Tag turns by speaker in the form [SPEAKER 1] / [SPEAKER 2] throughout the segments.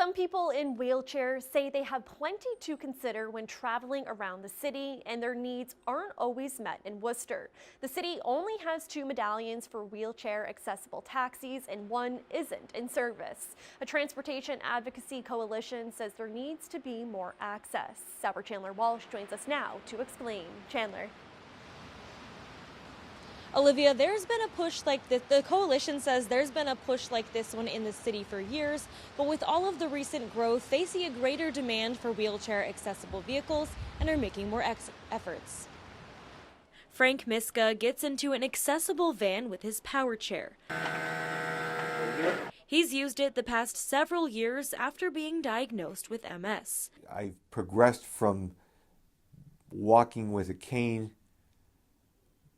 [SPEAKER 1] Some people in wheelchairs say they have plenty to consider when traveling around the city, and their needs aren't always met in Worcester. The city only has 2 medallions for wheelchair accessible taxis, and one isn't in service. A transportation advocacy coalition says there needs to be more access. Chandler Walsh joins us now to explain. Chandler.
[SPEAKER 2] Olivia, there's been a push like this. The coalition says there's been a push like this one in the city for years, but with all of the recent growth, they see a greater demand for wheelchair accessible vehicles and are making more efforts. Frank Miska gets into an accessible van with his power chair. He's used it the past several years after being diagnosed with MS.
[SPEAKER 3] I've progressed from walking with a cane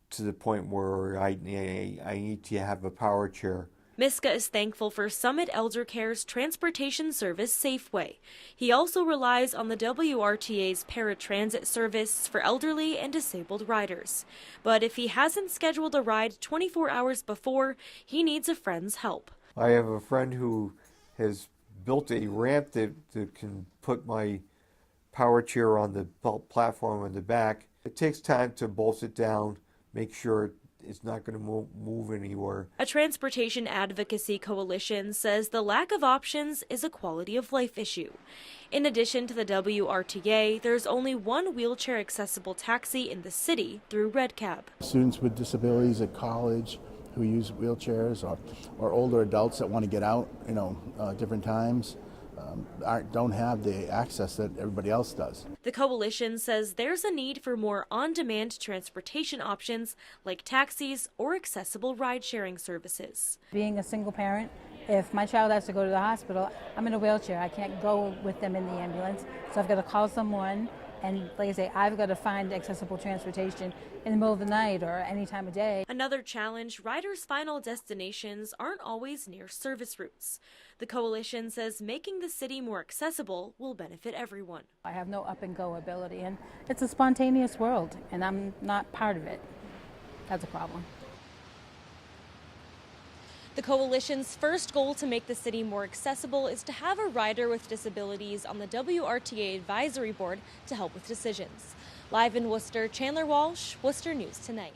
[SPEAKER 3] to the point where I need to have a power chair.
[SPEAKER 2] Miska is thankful for Summit Elder Care's transportation service Safeway. He also relies on the WRTA's paratransit service for elderly and disabled riders. But if he hasn't scheduled a ride 24 hours before, he needs a friend's help.
[SPEAKER 3] I have a friend who has built a ramp that can put my power chair on the platform in the back. It takes time to bolt it down, make sure it's not going to move anywhere.
[SPEAKER 2] A transportation advocacy coalition says the lack of options is a quality of life issue. In addition to the WRTA, there's only one wheelchair accessible taxi in the city through Red Cab.
[SPEAKER 4] Students with disabilities at college who use wheelchairs or older adults that want to get out, different times, don't have the access that everybody else does.
[SPEAKER 2] The coalition says there's a need for more on-demand transportation options like taxis or accessible ride-sharing services.
[SPEAKER 5] Being a single parent, if my child has to go to the hospital, I'm in a wheelchair. I can't go with them in the ambulance, so I've got to call someone. And like I say, I've got to find accessible transportation in the middle of the night or any time of day.
[SPEAKER 2] Another challenge, riders' final destinations aren't always near service routes. The coalition says making the city more accessible will benefit everyone.
[SPEAKER 5] I have no up and go ability, and it's a spontaneous world, and I'm not part of it. That's a problem.
[SPEAKER 2] The coalition's first goal to make the city more accessible is to have a rider with disabilities on the WRTA advisory board to help with decisions. Live in Worcester, Chandler Walsh, Worcester News Tonight.